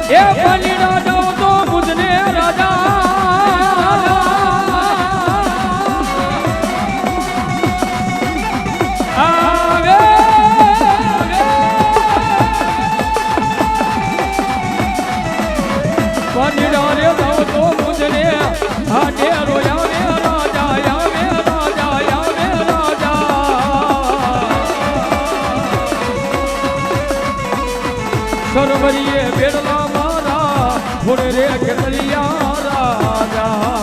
એ બની રાજાઓ તો બુધને રાજા આવે બની રાજાઓ તો બુધને હાડે રોયા રાજા આવે રાજા આવે રાજા સરવરીએ બેડલા મારા ઘોડે રે ખેતરિયા રાજા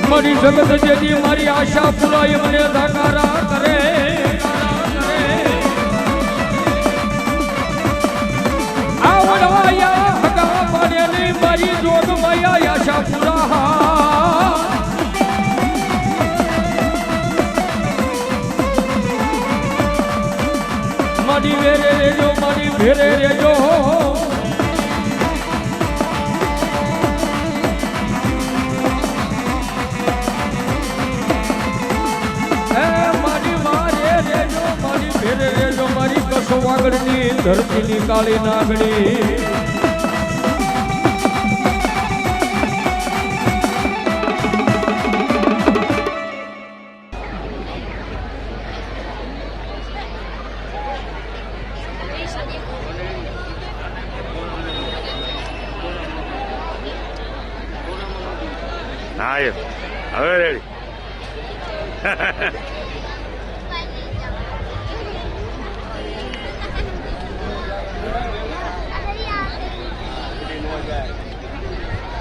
મારી જગત જેથી મારી આશા પુરાય મને ધકારા કરે આવડવાયા હગા પાડેલી મારી જોગ માયા આશા પુરા મારી વેરે રેજો મારી ભેરે રેજો મારી કસો વાગડની ધરતીની કાળી નાગણી હા હવે રેડી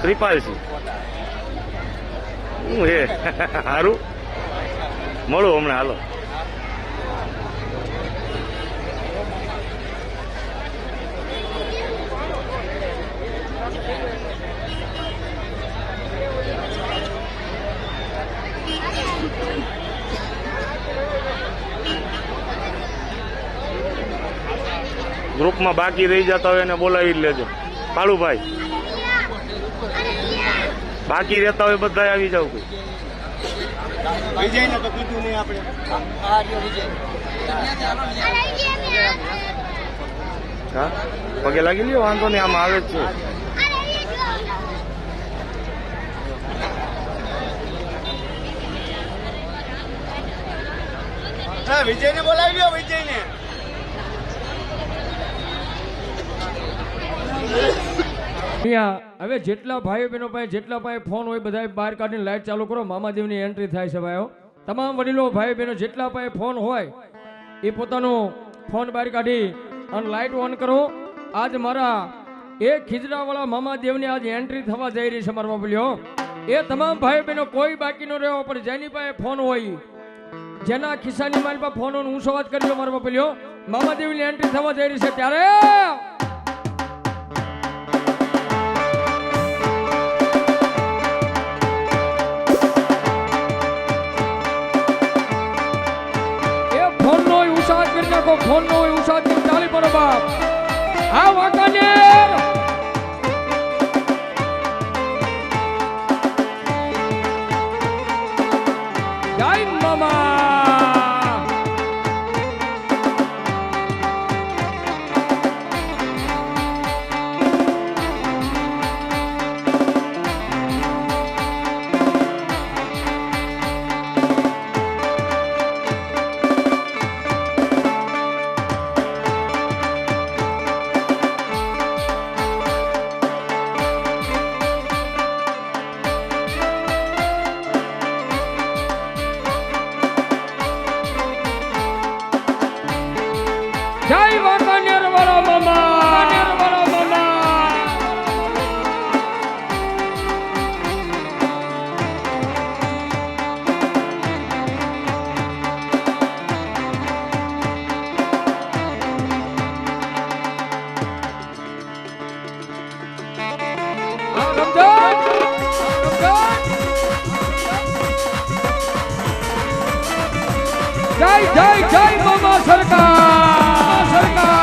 કૃપાલસિંહ હું હે સારું મળું હમણાં હાલો ગ્રુપમાં બાકી રહી જતા હોય એને બોલાવી જ લેજો કાળુભાઈ બાકી રહેતા હોય બધા આવી જાવ કોઈ વિજયને તો કીધું નહીં આપણે હા પગે લાગી લ્યો વાંધો નહીં આમ આવે જ છે વિજયને બોલાવી લ્યો વિજયને હવે જેટલા ભાઈઓ બહેનો પાસે જેટલા પાસે ફોન હોય બધા બહાર કાઢીને લાઈટ ચાલુ કરો મામાદેવની એન્ટ્રી થાય છે ભાઈઓ તમામ વડીલો ભાઈ બહેનો જેટલા પાસે ફોન હોય એ પોતાનો ફોન બહાર કાઢી અને લાઈટ ઓન કરો આજ મારા એ ખીજડાવાળા મામાદેવની આજ એન્ટ્રી થવા જઈ રહી છે મારા બાપલીઓ એ તમામ ભાઈ બહેનો કોઈ બાકી ન રહ્યો પણ જેની પાસે ફોન હોય જેના ખિસ્સાની મારી પાસે ફોન હોય ઊંચો વાત કરજો મારા બાપલીઓ મામાદેવની એન્ટ્રી થવા જઈ રહી છે ત્યારે ફોન નો ઉષાદ ચાલી પર બાપ આ વાંકાનેર જય મામા જય જય જય મામા સરકાર સરકાર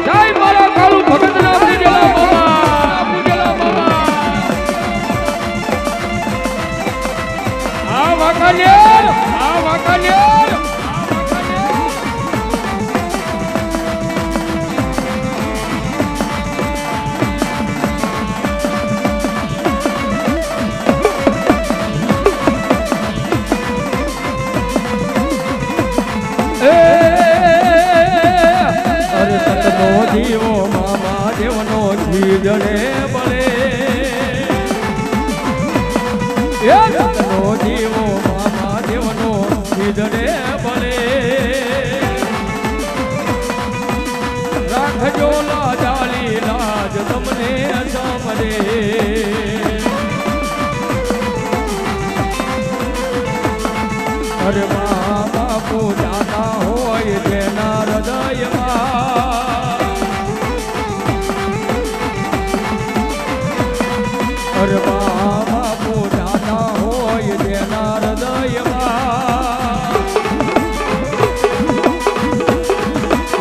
જય મારા કાળુ ભગત ના પૂજેલા મામા આ વાકાનેર અરે સતનો જીવો મામા દેવનો જીજડે બળે એ સતનો જીવો મામા દેવનો જીજડે બળે રાખજો લાજાલી લાજ તમને સમરે અરે મા બાપુ જાતા હોય જેના હૃદયમાં અરે મા બાપુ જાતા હોય જેના હૃદયમાં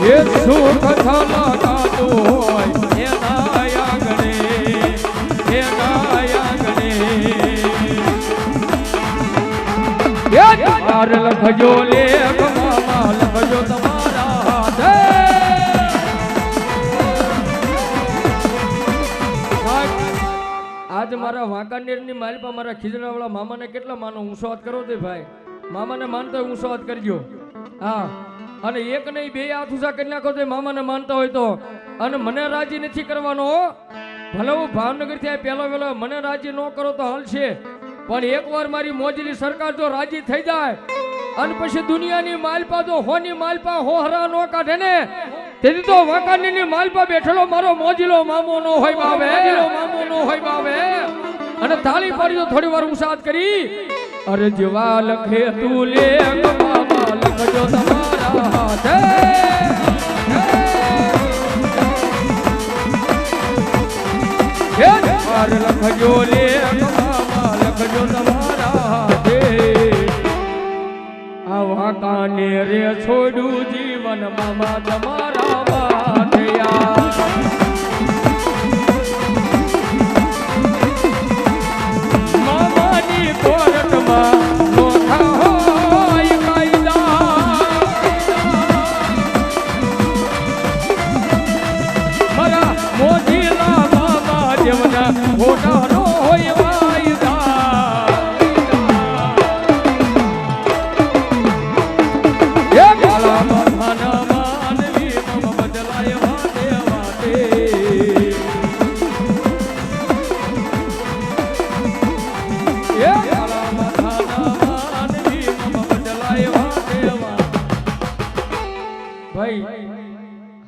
એ સુખ થલકાતું હોય એના આંગણે તાર લખજો લેખ મામા લખજો તમારા હાથે આજ મારા વાંકાનેરની માલપા મારા ખીજડાવાળા મામાને કેટલા માનો ઊંચો હાથ કરો તે ભાઈ મામાને માનતા હોય ઊંચો હાથ કરજો હા અને એક નહીં બે હાથ ઊંચા કરી નાખો તે મામાને માનતા હોય તો અને મને રાજી નથી કરવાનો ભલે હું ભાવનગર થી પેલો મને રાજી ન કરો તો હાલશે પણ એકવાર મારી મોજલી સરકાર જો રાજી થઈ જાય અને પછી દુનિયાની માલપા તો હોની માલપા હોહરા નો કાઢે ને તેથી તો વાંકાનેરની માલપા બેઠેલો મારો મોજલો મામો નો હોય બાવે અને તાળી પાડી તો થોડી વાર ઉસાદ કરી અરે જેવા લખે તું લે મામા લખજો તમારા હાથે લખજો લે મામા લખજો તમારા હાથે આ વાંકાનેર રે છોડું જીવન મામા તમારા માટે મામાની કોર્ટમાં નોખા હોય કાયદા મારા મોજીલા મામા જેવના ખોટા નો હોય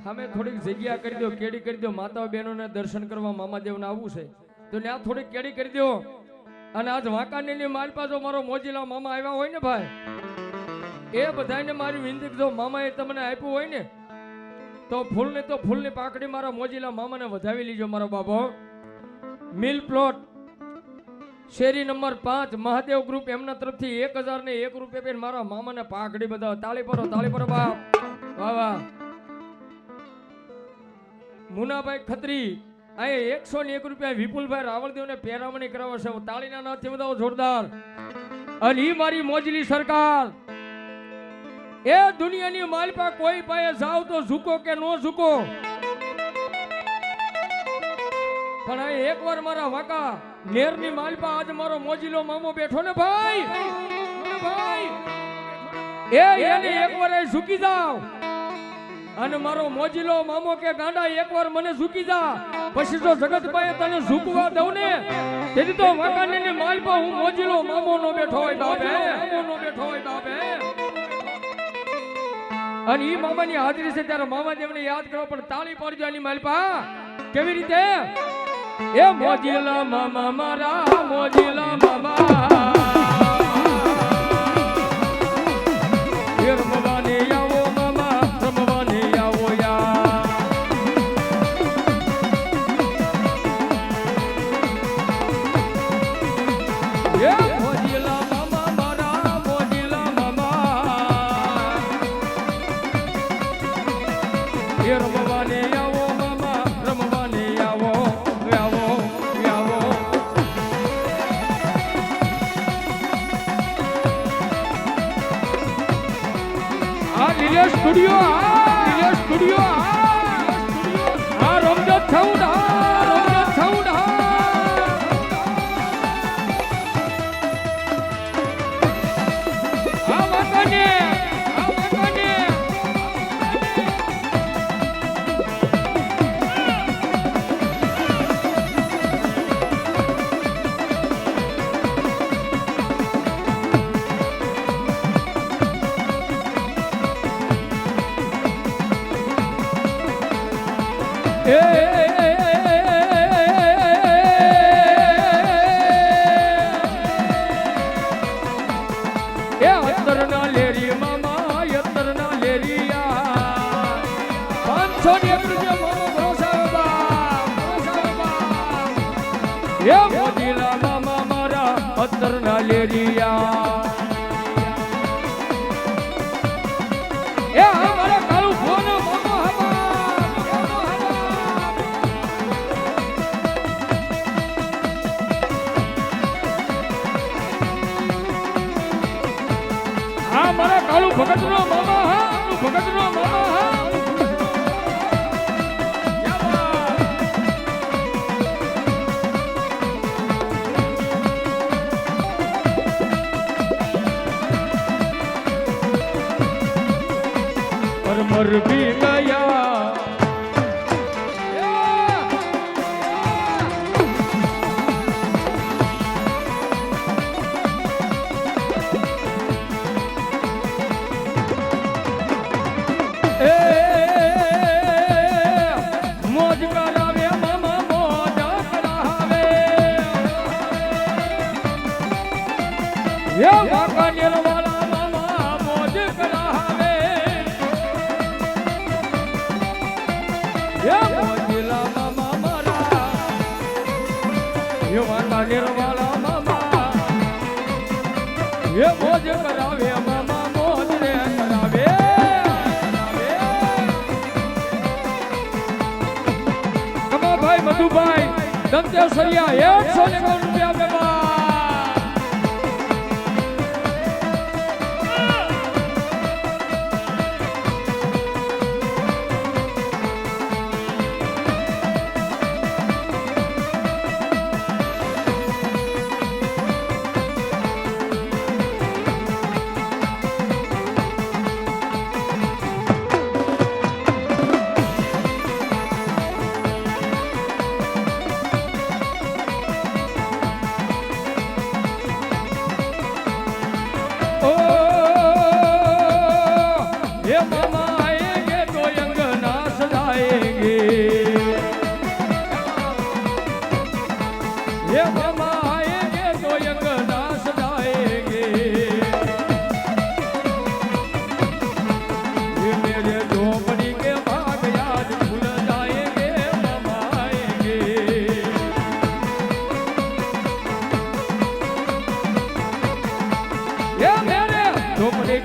અમે થોડીક જગ્યા કરી દો કેડી કરી દો માતાઓ બહેનોને દર્શન કરવા મામાદેવને આવવું છે તો ત્યાં થોડીક કેડી કરી દો અને આજ વાંકાનેરની માલપા જો મારો મોજીલા મામા આવ્યા હોય ને ભાઈ એ બધાને મારી વિનંતી જો મામાએ તમને આપ્યું હોય ને તો ફૂલની પાકડી મારા મોજીલા મામાને વધાવી લીજો મારો બાબો મિલ પ્લોટ શેરી નંબર 5 મહાદેવ ગ્રુપ એમના તરફથી 1001 રૂપિયા મારા મામાને પાકડી બધા તાળી પરો બાપ વાહ વાહ મુનાભાઈ ખત્રી અહીં 101 રૂપિયા વિપુલભાઈ રાવળદેવને પેરામણી કરાવે છે તાળીના નાથથી વધાવો જોરદાર અને ઈ મારી મોજલી સરકાર એ દુનિયાની માલપા કોઈ પાસે જાવ તો ઝૂકો કે નો ઝૂકો પણ આ એકવાર મારા વાકા નેરની માલપા આજ મારો મોજીલો મામો બેઠો ને ભાઈ એને એકવાર ઝૂકી જાવ અને મારો મોજીલો મામો કે ગાંડા એકવાર મને ઝૂકી જા પછી જો જગત પાસે તને ઝૂકવા દઉં ને તેથી તો વાકાનેરની માલપા હું મોજીલો મામો નો બેઠો હોય બાપે અને ઈ મામાની હાજરી છે ત્યારે મામાદેવને યાદ કરો પણ તાળી પાડજો આની માલપા કેવી રીતે એ મોજીલા મામા મારા મોજીલા મામા રમવાની આવો મામા રમવાની આવો એ રમવાને આવો મામા રમવાને આવો આવો આવો આ લીલે સ્ટુડિયો આ રમજત સાઉન્ડ અત્તરના લેરી મામા અત્તરના લેરિયા 500 રૂપિયા એ મોદીલા મામા મારા અત્તરના લેરિયા એ મારા કાળુ ફોન મારા કાળુ ભગતનો મામા पर मर भी गया મોજ કરાવે મામા મોજ કરાવે એ વાંકાનેર વાળા મામા મોજ કરાવે એ મોજીલા મામા મારા એ વાંકાનેર વાળા મામા એ મોજ કરાવે મામા મોજ રે કરાવે ભાઈ મધુભાઈ દંતેશ્વરિયા 191 રૂપિયા બેબા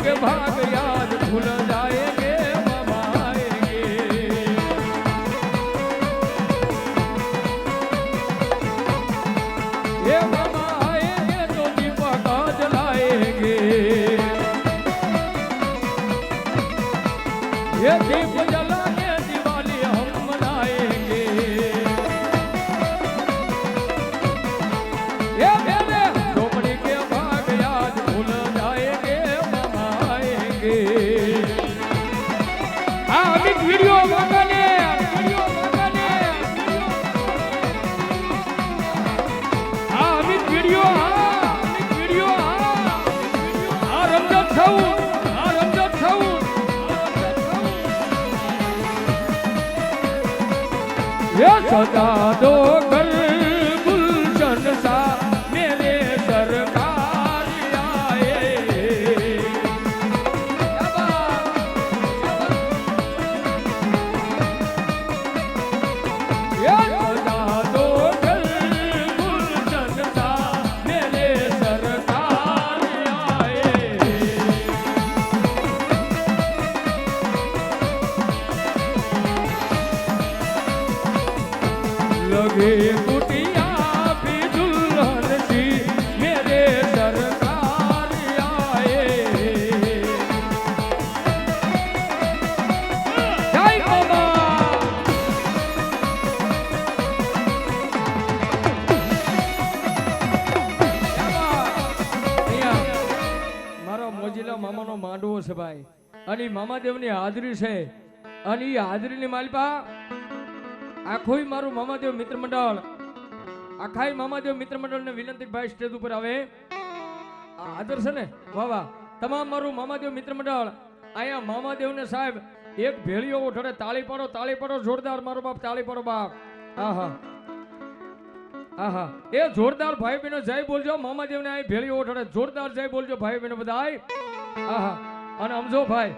के भाग याद भूल जाएंगे मामा आएंगे ये मामा आएंगे तो दीपक जलाएंगे ये दीप जला के दिवाली हम मनाएंगे ये मेरे झोपड़ी के भाग याद भूल जाएंगे अमित वीडियो मंगाने अमित वीडियो रमजान साउंड ये सदा दो कल गुलशन सा मेरे सरकार आए कुटिया भी दुल्हन सी मेरे सरकार आए। जय मामा। મારો મોજીલા મામાનો માંડવો છે ભાઈ, અને ઈ મામાદેવની હાજરી છે, અને ઈ હાજરીની માલપા આખોય મારું મામાદેવ મિત્ર મંડળ, આખાય મામાદેવ મિત્ર મંડળને વિનંતી ભાઈ સ્ટેજ ઉપર આવે. આ હાજર છે ને, વાહ વાહ, તમામ મારું મામાદેવ મિત્ર મંડળ અહીંયા મામાદેવને સાહેબ એક ભેળીઓ ઉઠાડે. તાળી પાડો જોરદાર, મારો બાપ તાળી પાડો બાપ. આહા આહા, એ જોરદાર ભાઈ બહેનો જય બોલજો. મામાદેવને અહીં ભેળીઓ ઉઠાડે, જોરદાર જય બોલજો ભાઈ બહેનો બધાય. આહા, અને સમજો ભાઈ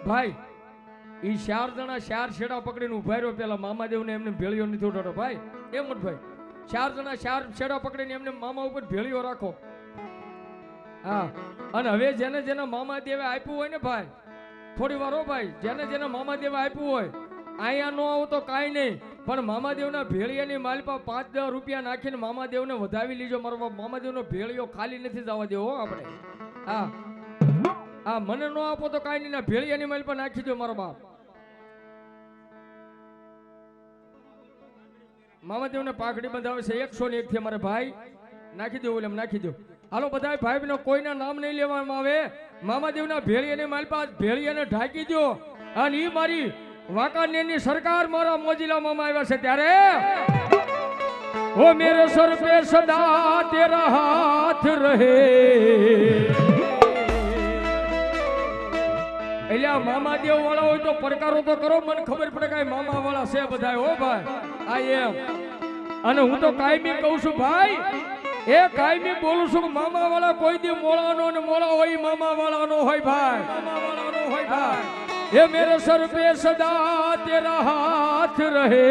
ભાઈ ઈ 4 જણા 4 છેડા પકડીને ઉભા રહ્યો. પેલા મામાદેવને એમને ભેળીઓ નથી ઉઠાડો ભાઈ, એમ જ ભાઈ 4 જણા 4 છેડા પકડીને એમને મામા ઉપર ભેળીઓ રાખો. હા, અને હવે જેને જેને મામાદેવે આપ્યું હોય ને ભાઈ, થોડી વાર હો ભાઈ, જેને મામાદેવે આપ્યું હોય અહીંયા નો આવો તો કાંઈ નહીં, પણ મામાદેવના ભેળિયાની માલપા 5-10 રૂપિયા નાખીને મામાદેવને વધાવી લીજો. મારો બાપ મામાદેવનો ભેળિયો ખાલી નથી જવા દેવો આપણે. હા હા, મને નો આપો તો કાંઈ નહીં, ભેળિયાની માલપા નાખી દો મારો બાપ. મામાદેવને પાઘડી બંધાવે છે 101 થી અમારે ભાઈ, નાખી દો, એમ નાખી દો. હાલો બધા ભાઈ બહેનો, કોઈના નામ નહીં લેવામાં આવે. મામાદેવના ભેળિયાની માલપા ભેળિયાને ઢાંકી દો. અને ઈ મારી વાંકાનેરની સરકાર મારા મોજીલા મામા આવ્યા છે ત્યારે, ઓ મેરે સર पे सदा तेरा हाथ रहे. એટલે મામાદેવ વાળા હોય તો પડકારો તો કરો, મને ખબર પડે કે મામા વાળા છે બધા. હો ભાઈ, આ એમ. અને હું તો કાયમી કહું છું ભાઈ, એ કાયમી બોલું છું, મામા વાળા કોઈ દી મોળાનો ને મોળા હોય મામા વાળાનો હોય ભાઈ, મામા વાળાનો હોય ભાઈ. ये मेरे सर पे सदा तेरा हाथ रहे,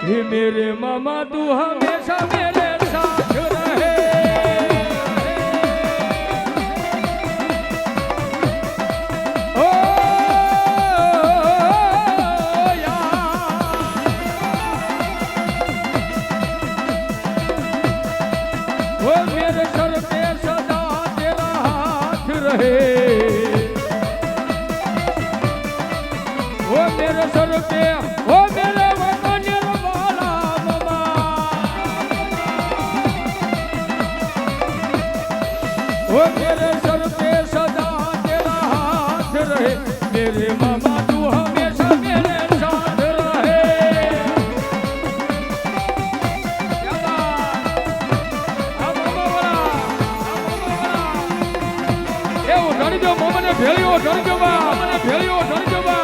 ये मेरे मामा तू हमेशा मेरे साथ रहे. ओ वो मेरे सर पे सदा तेरा हाथ रहे, मेरे सर पे ओ मेरे वतन वाला मामा, ओ मेरे सर पे सदा तेरा हाथ रहे, मेरे मामा तू हमेशा मेरे साथ रहे. એવું ઢળી દો મામાને, ભેળીઓ ઢળી દો બા, મામાને ભેળીઓ ઢળી દો બા.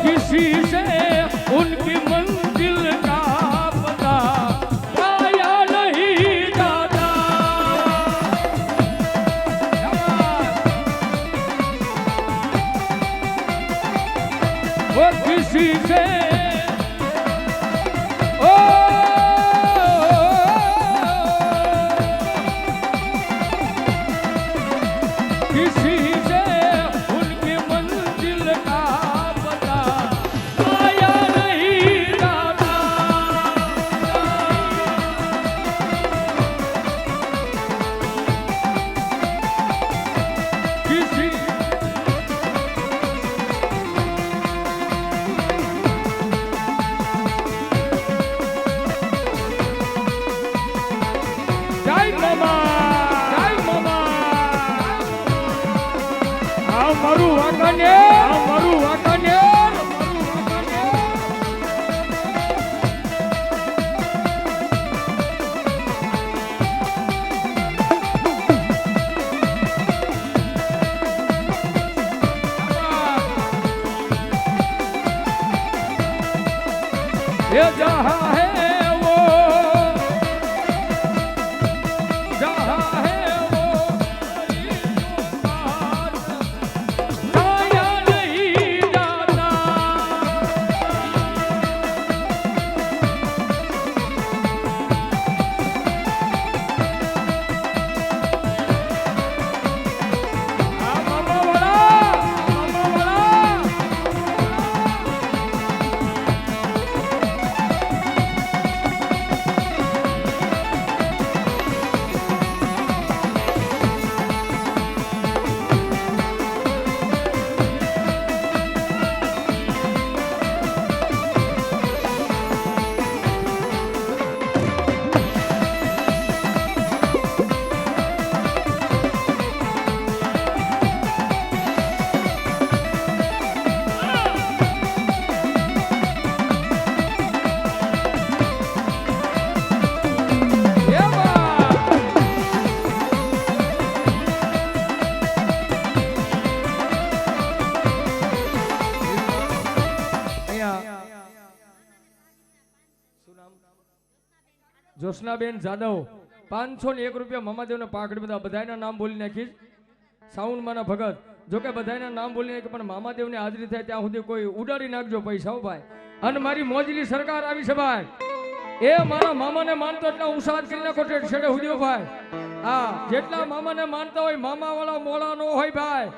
किसी से उनकी मंजिल का पता पाया नहीं जाता. वो किसी से किसी से उनकी मंजिल का મારું વાંકાને જોશનાબેન જાદવ 501 રૂપિયા મામાદેવને પાકડી બધા બધાના નામ બોલી નાખીશ. સાઉન્ડમાંના ભગત જો કે બધાના નામ બોલી નાખી પણ મામાદેવની હાજરી થાય ત્યાં સુધી કોઈ ઉડાડી નાખજો પૈસા હો ભાઈ. અને મારી મોજની સરકાર આવી છે ભાઈ. એ મારા મામાને માનતો એટલા ઉસાદ કરી નાખો છેડે હુદ્યો ભાઈ. હા જેટલા મામાને માનતા હોય મામા વાળા મોળા નો હોય ભાઈ.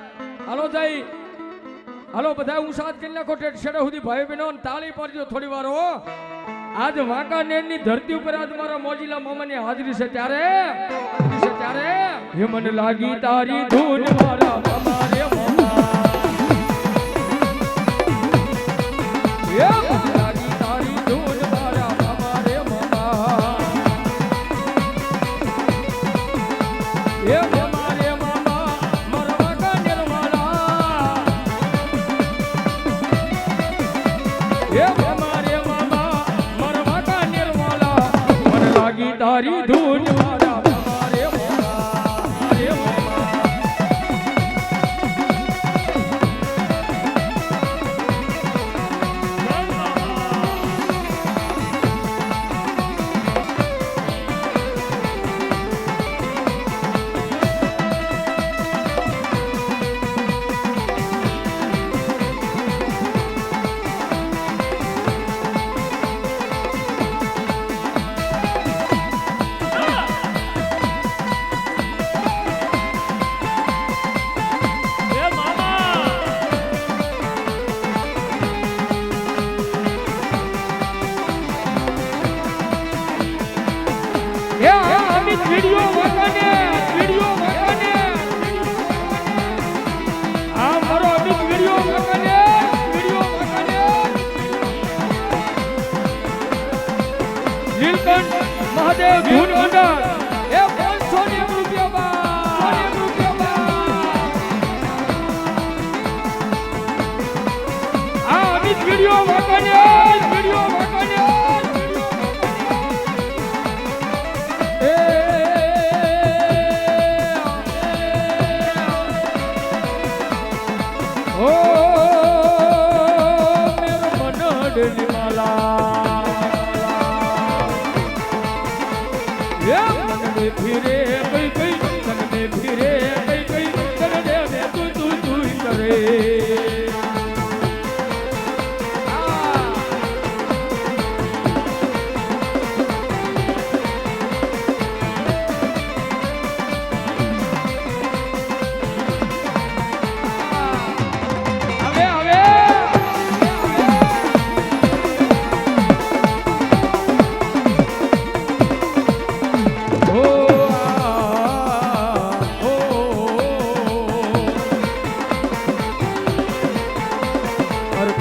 હાલો જઈ હાલો બધા ઉસાદ કરી નાખો છેડે સુધી ભાઈ બહેનો તાળી પાડજો થોડી વાર હો. આજ વાંકાનેરની ધરતી ઉપર આજ મારા મોજીલા મામાની હાજરી છે ત્યારે હે મને લાગી તારી ધૂન મારા મામા રે મામા. હે મને લાગી તારી ધૂન મારા મામા રે મામા. હે મામા રે મામા મારા વાંકાનેર વાળા. હે મામા રે મામા મારા વાંકાનેર વાળા. મને લાગી તારી ધૂન મારા મામા રે મામા. રે મામા. વિડિયો વાકાને આ મારો અમિત વિડિયો વાકાને નીલકંઠ મહાદેવ ધૂન મંડળ એ 501 રૂપિયા આ અમિત વિડિયો વાકાને ફિરે કઈ કઈ તને ફિરે કઈ કઈ તને દે તું કરે.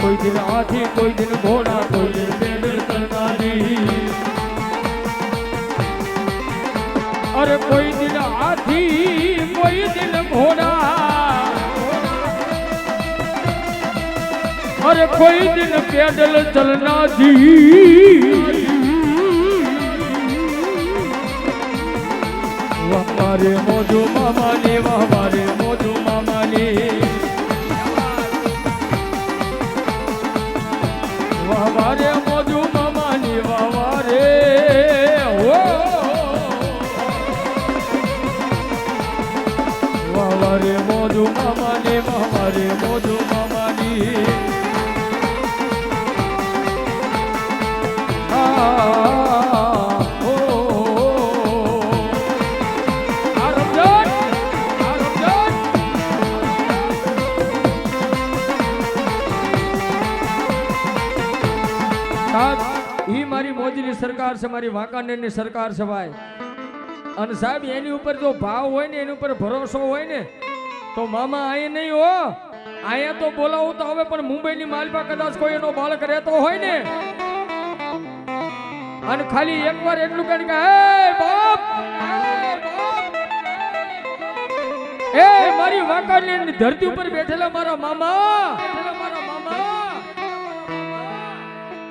કોઈ દિન હાથી કોઈ દિન ઘોડા કોઈ દિન પેદલ ચલનારી. અરે કોઈ દિન હાથી કોઈ દિન ઘોડા અરે કોઈ દિન પેદલ ચલનારી. મારે મોજો મામાને મારે મોજો મામાને વાવારે મોજુ મામાની વાવારે હો વાવારે મોજુ મામાની વાવારે મોજુ મામાની. ઈ મારી મોજની સરકાર છે, મારી વાંકાનેરની સરકાર છે ભાઈ. અને સાહેબ એની ઉપર જો ભાવ હોય ને એની ઉપર ભરોસો હોય ને તો મામા અહીંયા નહીં હો. અહીંયા તો બોલાવું તો હવે પણ મુંબઈની માલપા કદાચ કોઈ એનો બાળક રહેતો હોય ને અને ખાલી એકવાર એટલું કહે કે હે બાપ એ મારી વાંકાનેરની ધરતી ઉપર બેઠેલા મારા મામા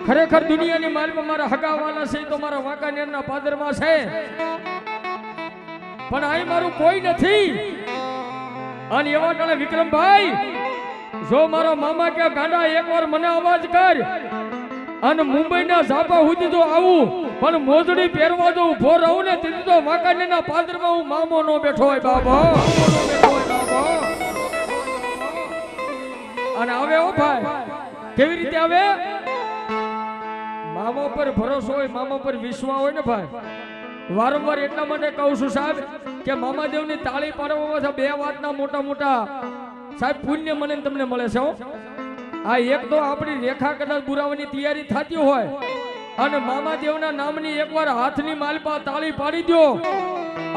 ખરેખર દુનિયાની માલમાં મારા હગાવાલા છે તો મારા વાંકાનેરના પાદરમાં છે, પણ અહીં મારું કોઈ નથી. અને એવા ટાણે વિક્રમભાઈ જો મારો મામા કે ગાંડા એકવાર મને અવાજ કર અને મુંબઈના ઝાપા સુધી જો આવું પણ મોજડી પહેરવા જો ઊભો રહું ને તેથી તો વાંકાનેરના પાદરમાં હું મામો નો બેઠો હોય બાબા. અને આવે ઓ ભાઈ કેવી રીતે આવે? મામા પર ભરોસો હોય, મામા પર વિશ્વાસ હોય ને ભાઈ. વારંવાર એટલા માટે કહું છું સાહેબ કે મામાદેવની તાળી પાડવામાં બે વાતના મોટા મોટા સાહેબ પુણ્ય મને ને તમને મળે છે હો. આ એક તો આપણી રેખા કદાચ પુરાવાની તૈયારી થતી હોય અને મામાદેવના નામની એકવાર હાથની માલપા તાળી પાડી દો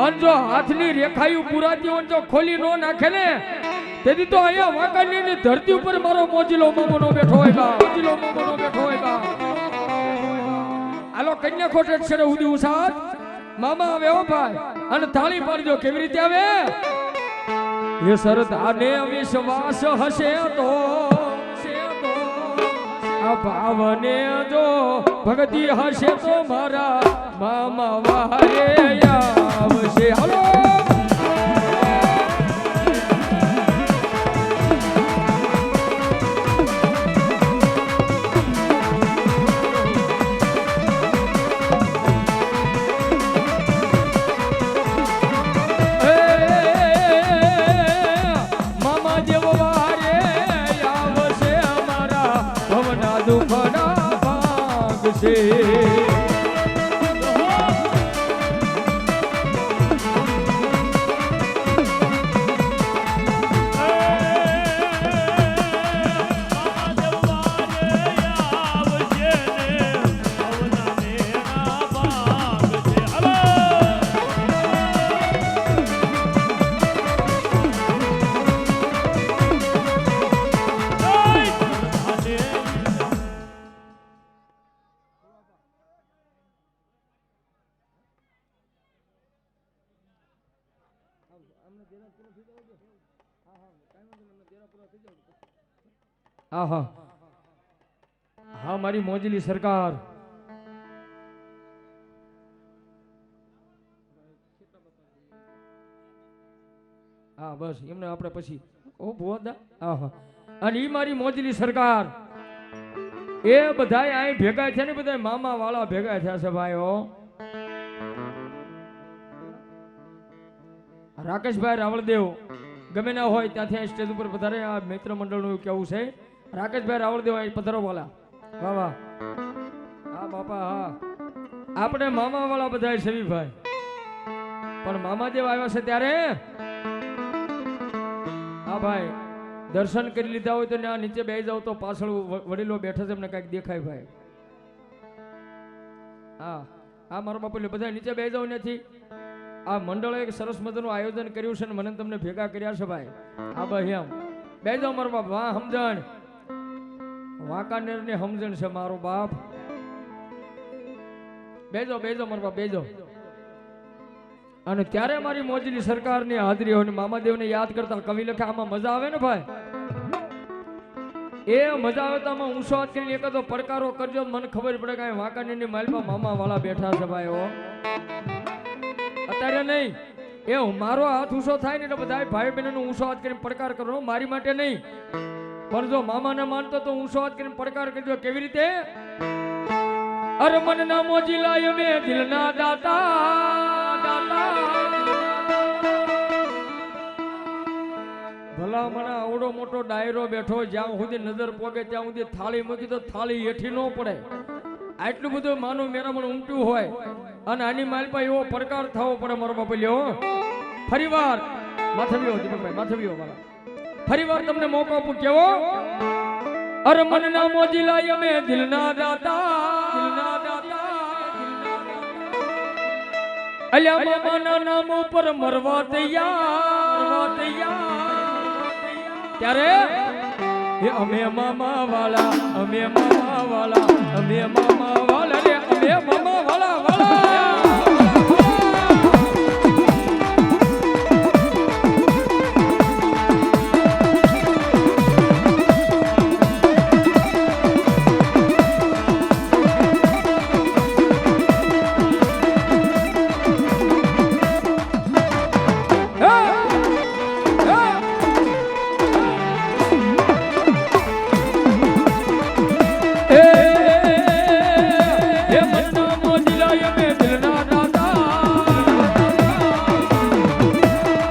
અને જો હાથની રેખાયું પુરાતી હોય જો ખોલી નો નાખે ને તેથી તો અહીંયા વાંકાનેરની ધરતી ઉપર મારો મોજીલો મામો નો બેઠો હોય બા. મોજીલો મામો નો બેઠો હોય બા. આલો કન્યા ખોટે છે ઉદી ઉસાદ મામા આવે હો ભાઈ અને તાળી પાડી દો. કેવી રીતે આવે? એ શરત આને વિશ્વાસ હશે તો આ ભાવને જો ભક્તિ હશે તો મારા મામા વારે આવશે. હાલો આહા હા મારી મોજલી સરકાર. હા બસ એમને આપણે પછી ઓ ભોદા. આહા અને ઈ મારી મોજલી સરકાર એ બધાય અહીં ભેગા થયા ને બધા મામા વાળા ભેગા થયા છે ભાઈઓ. રાકેશભાઈ રાવળદેવ ગમે ના હોય ત્યાંથી સ્ટેજ ઉપર પધારે. આ મિત્ર મંડળનું કેવું છે રાકેશભાઈ રાવળદેવ અહીં પધારો વાલા. વાહ વાહ હા બાપા હા આપણે મામા વાળા બધા શરીફભાઈ પણ મામાદેવ આવ્યા છે ત્યારે હા ભાઈ દર્શન કરી લીધા હોય તો આ નીચે બેસી જાવ તો પાછળ વડીલો બેઠા છે એમને કઈક દેખાય ભાઈ. હા હા મારો બાપુ એટલે બધા નીચે બેસી જાવ નથી. આ મંડળે એક સરસ મજાનું આયોજન કર્યું છે ને મને તમને ભેગા કર્યા છે ભાઈ. હા ભાઈ એમ બેસી જાવ મારો બાપ. વાહ સમજણ વાંકાનેર ની સમજણ છે મારો બાપ. બેજો બેજો મારો બાપ બેજો. અને ત્યારે મારી મોજની સરકારની હાજરી હોય મામાદેવને યાદ કરતા કવિ લખે આમાં મજા આવે ને ભાઈ. એ મજા આવે તો આમાં ઊંચો હાથ કરીને એકાદો પડકારો કરજો મને ખબર પડે કે વાંકાનેરની માલમાં મામા વાળા બેઠા છે ભાઈ. હો અત્યારે નહીં એ મારો હાથ ઊંચો થાય ને એટલે બધા ભાઈ બહેનોનો ઊંચો હાથ કરીને પડકાર કરવાનો મારી માટે નહીં પણ જો મામાને માનતો તો ઊંચો હાથ કરીને પડકાર કરજો. કેવી રીતે? અરે મન ના મોજી લાય મે દિલ ના દાતા ભલા મને આવડો મોટો ડાયરો બેઠો જ્યાં સુધી નજર પોગે ત્યાં સુધી થાળી મૂકી તો થાળી હેઠી ન પડે. આટલું બધું માનું મેરા મને ઉમટ્યું હોય અને આની માલપા એવો પડકાર થવો પડે મારો બાપુ લ્યો. ફરીવાર માથવીઓ દીપકભાઈ માથવીઓ વાળા ફરીવાર તમને મોકો આપું કેવો? અરે મન ના મોજી લાય મે દિલ ના દાતા અલ્યા મામાના નામ ઉપર મરવા તૈયાર ત્યારે એ અમે મામા વાલા અમે મામા વાલા અમે મામા વાલા રે અમે મામા વાલા વાલા.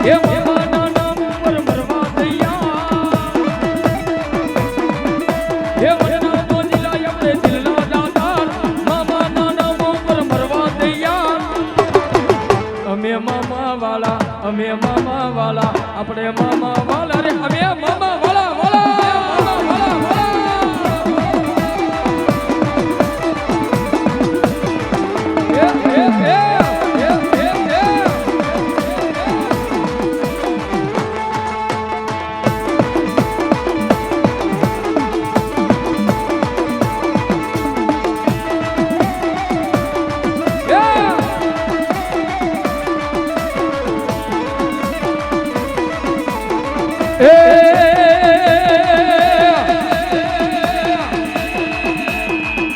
એ મામાના નામ ઉપર મરવા તૈયાર એ મનના તો દિલાય આપણે દિલના દાતાર મામાના નામ ઉપર મરવા તૈયાર અમે મામા વાલા આપણે મામા વાલા રે અમે મામા વાલા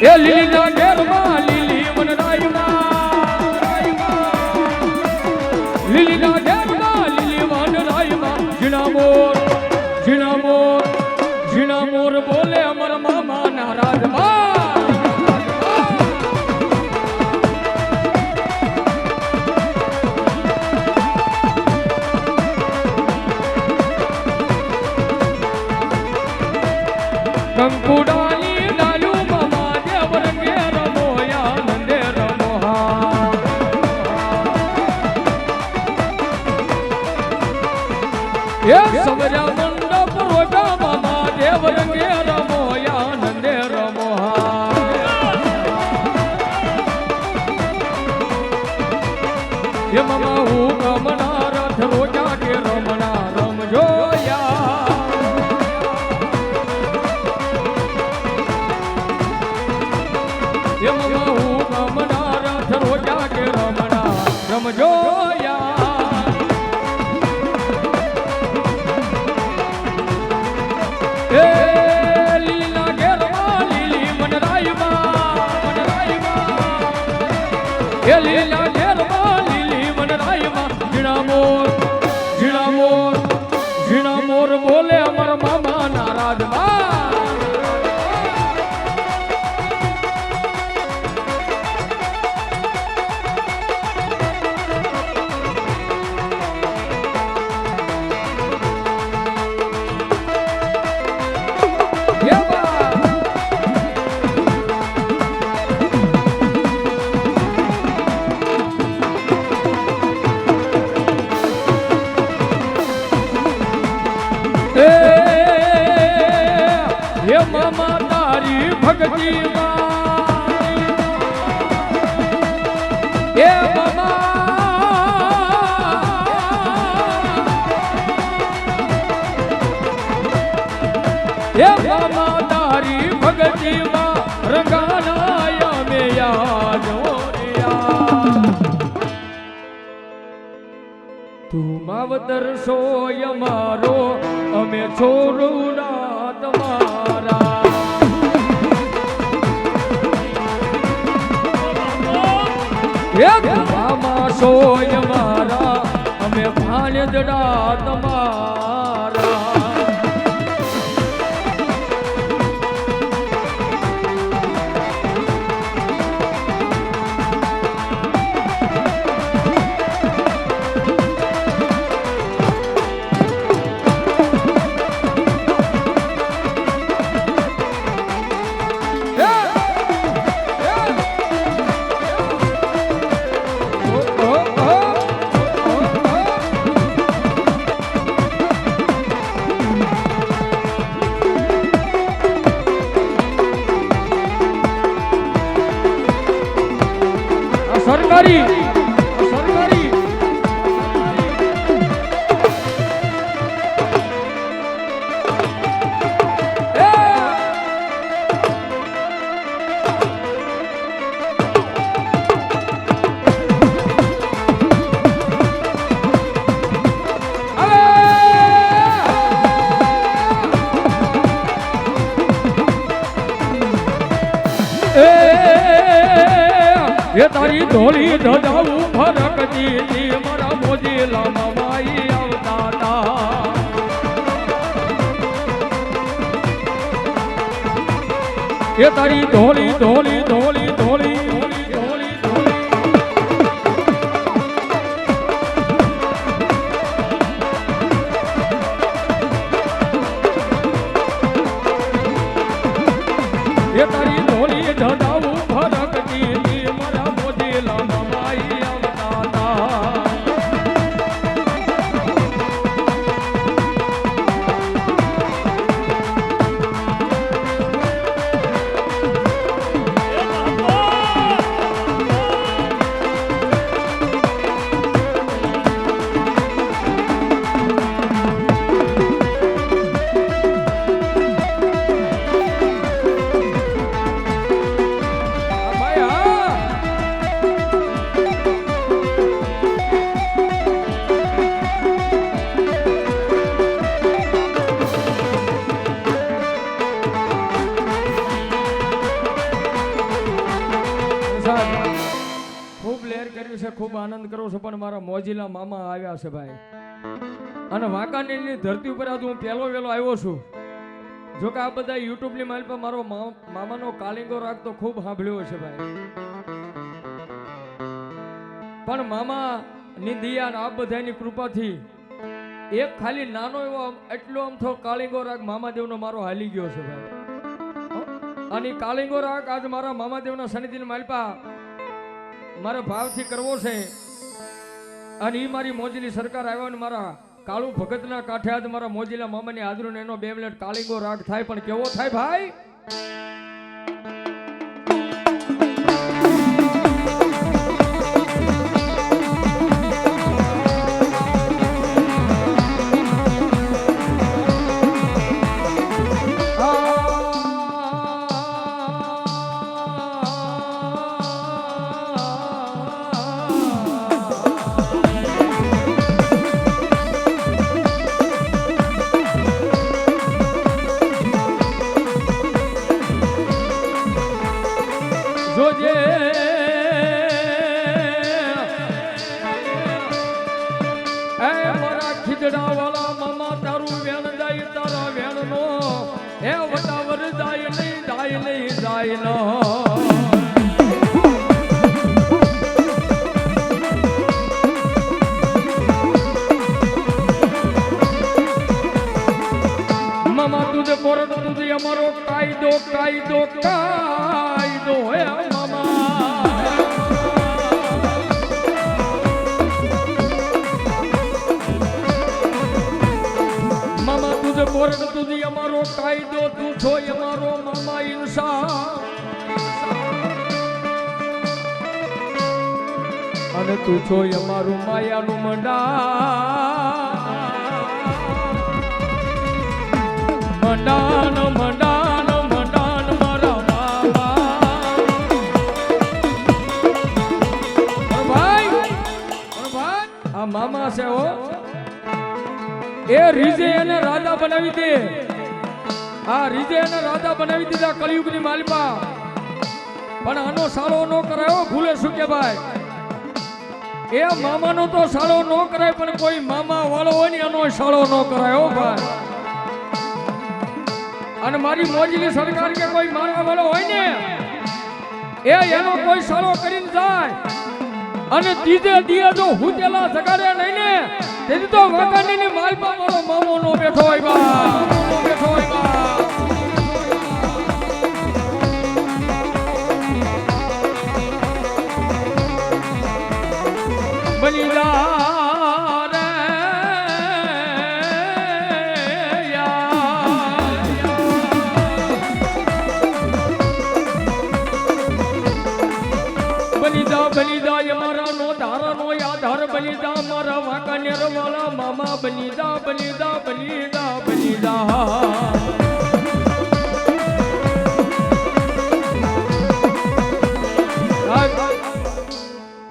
એ લીલીના ઘેરમાં લીલી વનરાયમાં લીલીના ઘેરમાં લીલી વનરાયમાં ઝીણા મોર બોલે અમર મામા ના રાજમાં કંકુડાની ડાલું મામા દેવર કે રમોયા નંદે રમોહા એ સવર્યા મંડપ રોજા મામા દેવર કે રમોયા નંદે રમોહા એ મામા હું કમના રથ રોજા કે રમણા રમજોયા રોજા કે રમણા રમજોયા એ લીલા ઘેરમાં લીલી વનરાયમાં એ લીલા ઘેરમાં લીલી વનરાયમાં ઝીણા મોર બોલે અમર મામા નારાજમાં એ મામા તારી ભક્તિ એ મામા તારી ભક્તિ રંગાનાયા મે તું માવતર સોય મારો અમે છોરુના તમારા મામા સોય મારા અમે ભાણેજડા તમારા સરકારી એ તારી ધોળી ધજાવું ફરકતી મારા મોજી લામા માઈ આવતા એ તારી ધોળી ધોળી ધોળી ધોળી કરું છું પણ મારા મોજીલા મામા આવ્યા છે ભાઈ અને વાંકાનેરની ધરતી ઉપર આજ હું પહેલો વેલો આવ્યો છું જો કે આ બધા યુટ્યુબની માલ પર મારો મામાનો કાલિંગો રાગ તો ખૂબ સાંભળ્યો છે ભાઈ પણ મામા ની દયા અને આ બધાની કૃપાથી એક ખાલી નાનો એવો એટલો અમથો કાલિંગો રાગ મામાદેવનો મારો હાલી ગયો છે ભાઈ અને કાલિંગો રાગ આજ મારા મામાદેવના સન્નિધિની માલપા મારા ભાવથી કરવો છે અને એ મારી મોજીલી સરકાર આવ્યા અને મારા કાળુ ભગતના કાંઠે આજ મારા મોજીલા મામાની હાજરીને એનો 2 મિનિટ કાલિંગો રાગ થાય પણ કેવો થાય ભાઈ જોજે એ મારા ખીજડા વાળા મામા તારું વેણ જાય તારા વેણ નો એ વટાવર જાય નહીં જાય નો મામા તુજે કોરડ તુજે અમારો કાયદો હે મામા તુજે કોરડ તુજે અમારો કાયદો તું છો અમારો મામા ઇન્સાન અને તું છો અમારું માયાનું મંડાન મારા આ મામા છે હો એ રીજે એને રાજા બનાવી દે આ રીજે એને રાજા બનાવી દીધા કળિયુગની માલિપા પણ આનો સાળો નો કરાયો ભૂલે શું કે ભાઈ એ મામાનો તો સાળો નો કરાય પણ કોઈ મામા વાળો હોય ને આનો સાળો નો કરાયો ભાઈ અને મારી મોજીલી સરકાર કે કોઈ મારા વાળો હોય ને એ એનો કોઈ સાળો કરીને જાય અને ત્રીજે દિયે જો હુતેલા જગાડે નહીં ને તેથી તો વાંકાનેરની માલપા મારો મામો નો બેઠો હોય બા બલિદાન રે બલિદા મારા નો ધારા નો આધાર બલિદા મારા વાંકાનેર વાળા મામા બલિદા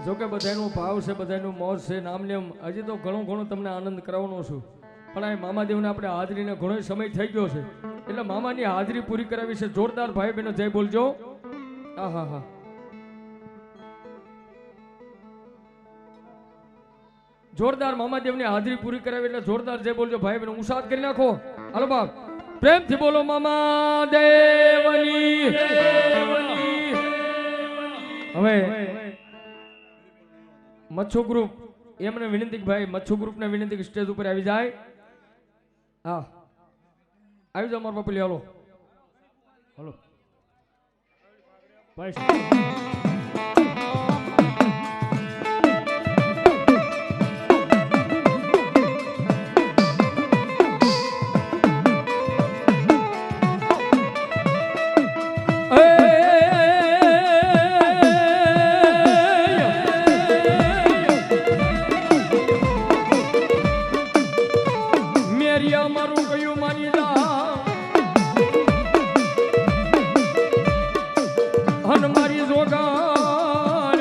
જોકે બધાનો ભાવ છે બધાનો મોજ છે નામ નેમ હજી તો ઘણો તમને આનંદ કરાવવાનો છું પણ આ મામાદેવને આપણે હાજરીને ઘણો સમય થઈ ગયો છે એટલે મામાની હાજરી પૂરી કરાવી છે જોરદાર ભાઈ બહેનો જય બોલજો હા જોરદાર મામાદેવની હાજરી પૂરી કરાવી એટલે જોરદાર જય બોલજો ભાઈ બહેનો ઉત્સાહ કરી નાખો હાલો બાપ પ્રેમથી બોલો મામાદેવની હવે મચ્છુ ગ્રુપ એમને વિનંતી ભાઈ મચ્છુ ગ્રુપને વિનંતી સ્ટેજ ઉપર આવી જાય હા આવી જાઓ મારા પપ્પલી હાલો ભાઈ મારું કયું માની જા હન મારી જોગાન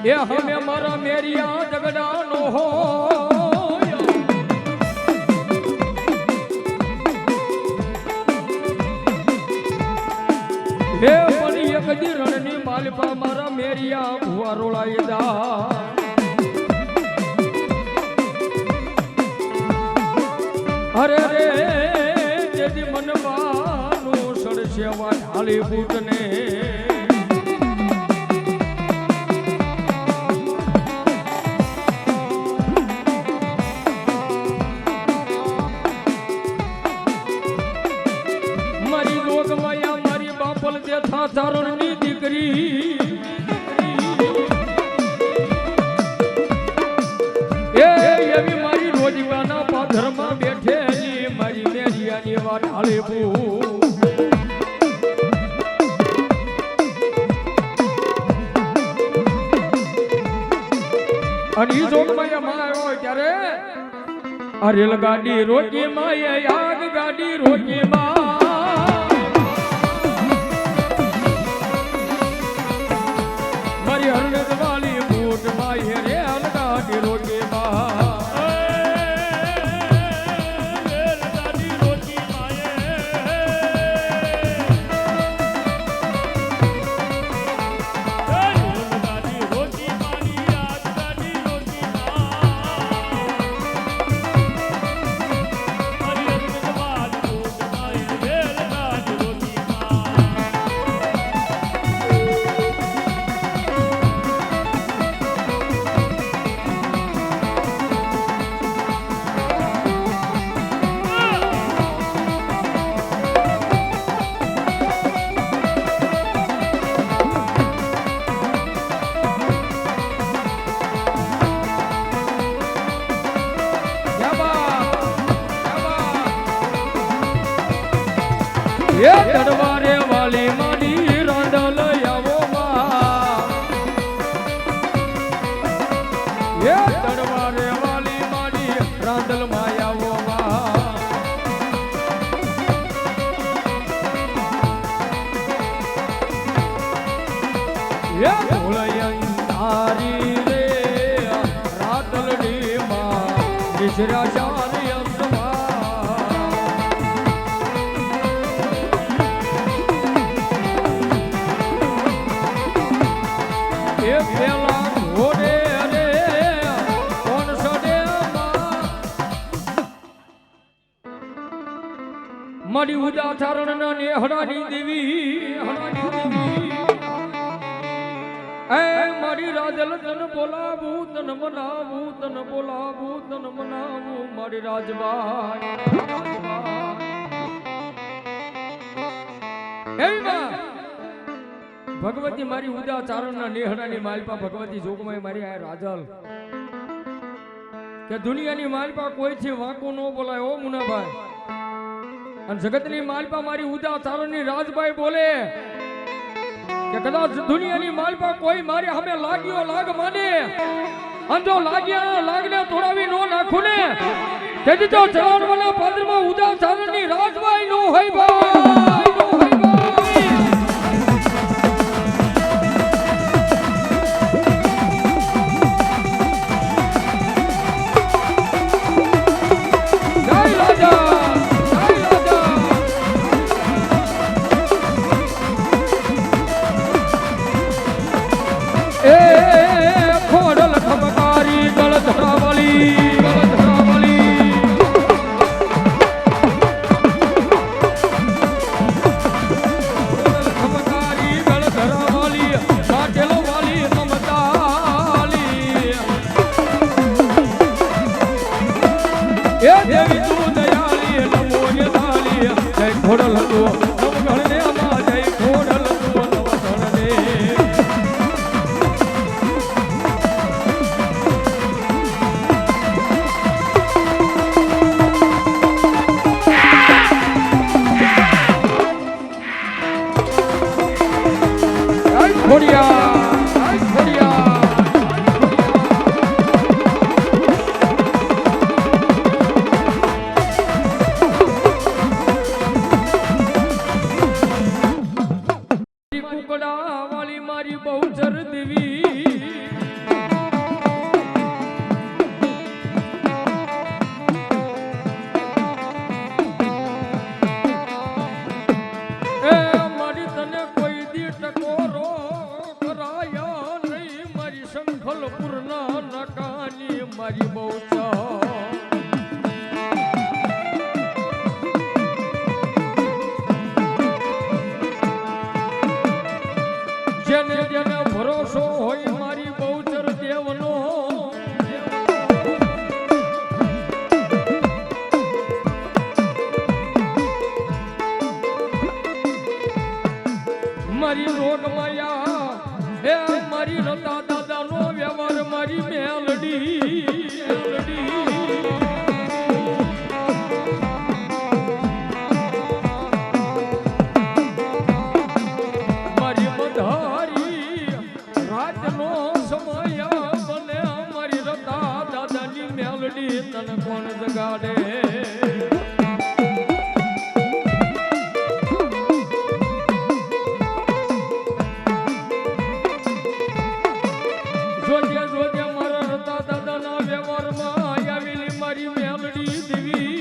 એ હમે મારા મેરિયા જગડાનો હો હે પણ એક દી રણની માલપા મારા મેરિયા ભુવા રોળાઈ દા ઢાળી પૂતને મારી જોગમાયા મારી બાપલ દેથા ચારણની દીકરી એ એવી મારી રોજગાના પાધરમાં બેઠેલી મારી મેરિયાની વાત હાલે અને ઈ જોગમાયા માં આવ્યો ત્યારે આ રેલ ગાડી રોકી માએ આગ ગાડી રોકી મારી હરણત વાલી બૂટ માએ રેલ ગાડી રોકી એ તડવારે વાલી માડી રાંડલ આવો માં એ તડવારે વાલી માડી રાંડલ માં આવો માં એ ભોળયંતારી રે રાતલડી માં નિજરા ચારી મારી ઉદા ચારણ ના નેહડાની દેવી એ મારી રાજલ તન બોલાવું તન મનાવું તન બોલાવું તન મનાવું મારી રાજબાઈ ભગવતી મારી ઉદા ચારણ ના નેહડાની માલપા ભગવતી જોગમાય મારી આ રાજલ કે દુનિયાની માલપા કોઈ છે વાંકો ન બોલાય ઓ મુનાભાઈ અને જગતની માલપા મારી ઉદા ચારણની રાજભાઈ બોલે કે કદાચ દુનિયાની માલપા કોઈ મારી સામે લાગ્યો લાગ માને અને જો લાગ્યા લાગને તોડાવી નો નાખું ને તેથી તો ચરણવાના પાદરમાં ઉદા ચારણની રાજભાઈ નો હોય ભાઈ મેલડી તન કોણ જગાડે જોજે જોજે મારા રતા દાદાના વ્યવહારમાં આવેલી મારી મેલડી દેવી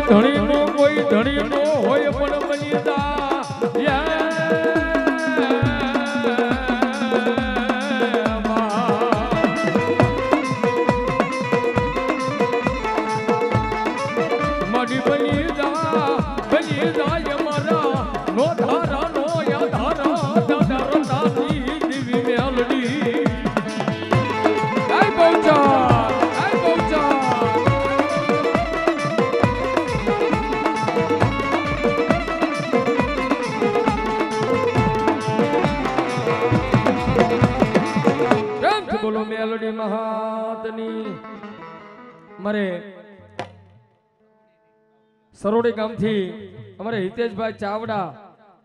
ધણી નો કોઈ ધણી નો હોય પણ બનીતા મારી બની જાય મારા નો ધારા નો ધારા દાદા રતાની દેવી મેલડી આય પહોંચા બોલો મેલડી મહાતની મારે સરોડી ગામથી અમારે હિતેશભાઈ ચાવડા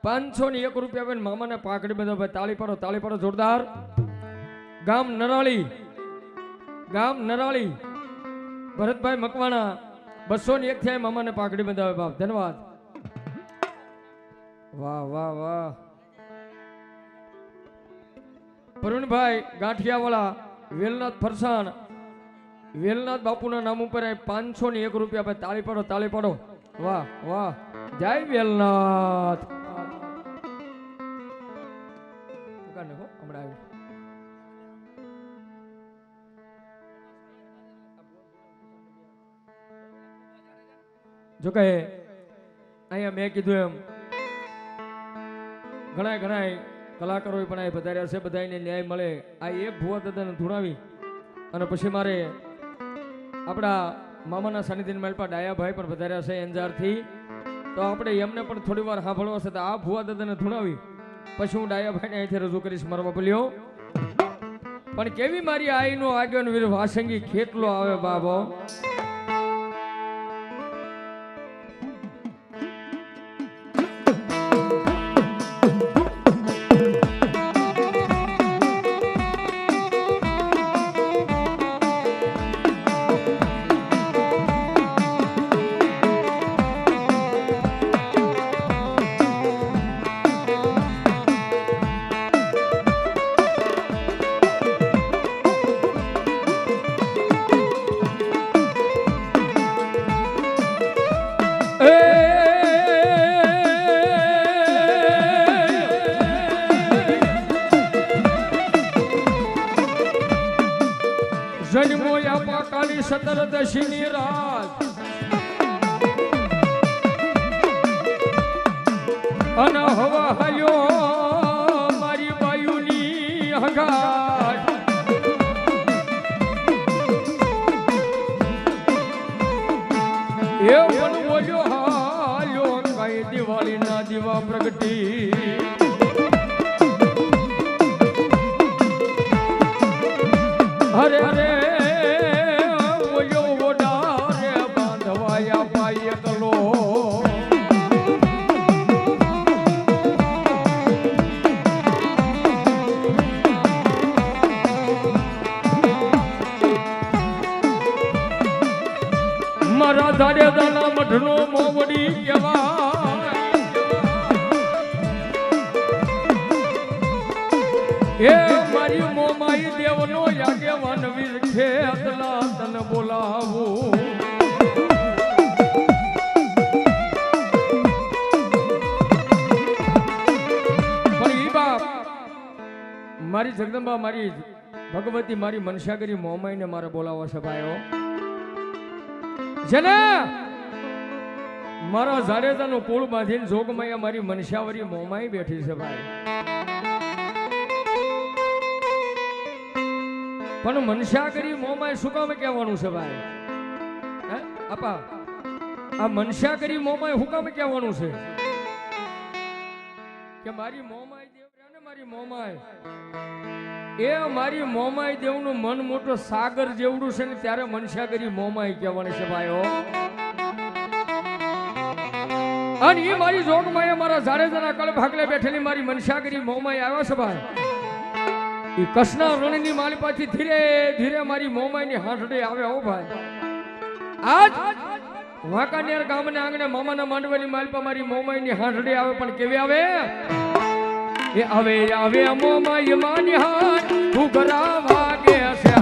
501 રૂપિયા આપીને મામાને પાકડી બધો ભાઈ તાળી પાડો જોરદાર ગામ નરાળી ભરતભાઈ મકવાણા 201 થયા મામાને પાકડી બંધાવે બાપ ધન્યવાદ વાહ વાહ વાહ પ્રવીણભાઈ ગાંઠિયાવાળા વેલનાથ ફરસાણ વેલનાથ બાપુના નામ ઉપર 501 રૂપિયા ભાઈ તાળી પાડો વાહ વાહ જય વેલનાથ જો કહે અહીંયા મેં કીધું એમ ઘણા કલાકારો પણ આ પધાર્યા છે બધાને ન્યાય મળે આ એક ભુવા દાદાને ધૂણાવી અને પછી મારે આપણા મામાના સાનિધ્યની માલપા ડાયાભાઈ પણ પધાર્યા છે અંજારથી તો આપણે એમને પણ થોડી વાર સાંભળવા છે તો આ ભુવા દાદાને ધૂણાવી પછી હું ડાયાભાઈને અહીંથી રજૂ કરીશ મારા બોલ્યો પણ કેવી મારી આઈનો આગેવાનો વીર વાસંગી ખેટલો આવે બાબો જન્મોયા પાકાલી 17 રાત અને હવા હાલ્યો મારી બાયુની હગાટ એ પણ બોલ્યો હાલ્યો કઈ દિવાળી ના દીવા પ્રગટી હરે હરે બોલ્યો ઓડારે બાંધવાયા પાય કલો મારા ધારે દાના મઢનો મોવડી કહેવાય એ મારી મોમાઈ દેવનો યાગેવાન વીર ખેતલા તન બોલાવું મારી જગદંબા, મારી ભગવતી, મારી મનસાગરી મોમાઈને મારે બોલાવો છે ભાઈઓ. જેને મારા જાડેજાનું કુળ બાંધીને જોગમાયા મારી મનસાવરી મોમાઈ બેઠી છે ભાઈ. પણ મનસાગરી મોમાઈ શું કામ કહેવાનું છે ભાઈ? હે આપા, આ મનસાગરી મોમાઈ શું કામ કહેવાનું છે? કે મારી મોમાઈ દેવ ને મારી મોમાઈ એ મારી મોમાઈ દેવનું મન મોટો સાગર જેવડું છે ને ત્યારે મનસાગરી મોમાઈ કહેવાની છે ભાઈઓ. અને એ મારી જોગમાએ મારા જાડેજાના કળ ભાગલે બેઠેલી મારી મનસાગરી મોમાઈ આવ્યા છે ભાઈ. એ કૃષ્ણ રણની માલિપાથી ધીરે ધીરે મારી મોમાઈની હાંઠડે આવે હો ભાઈ. આજ વાંકાનેર ગામના આંગણે મામાના માંડવાની માલિપા મારી મોમાઈની હાંઠડે આવે. પણ કેવી આવે? એ આવે આવે મોમાઈ માની હાથ ઉગરા વાગે છે.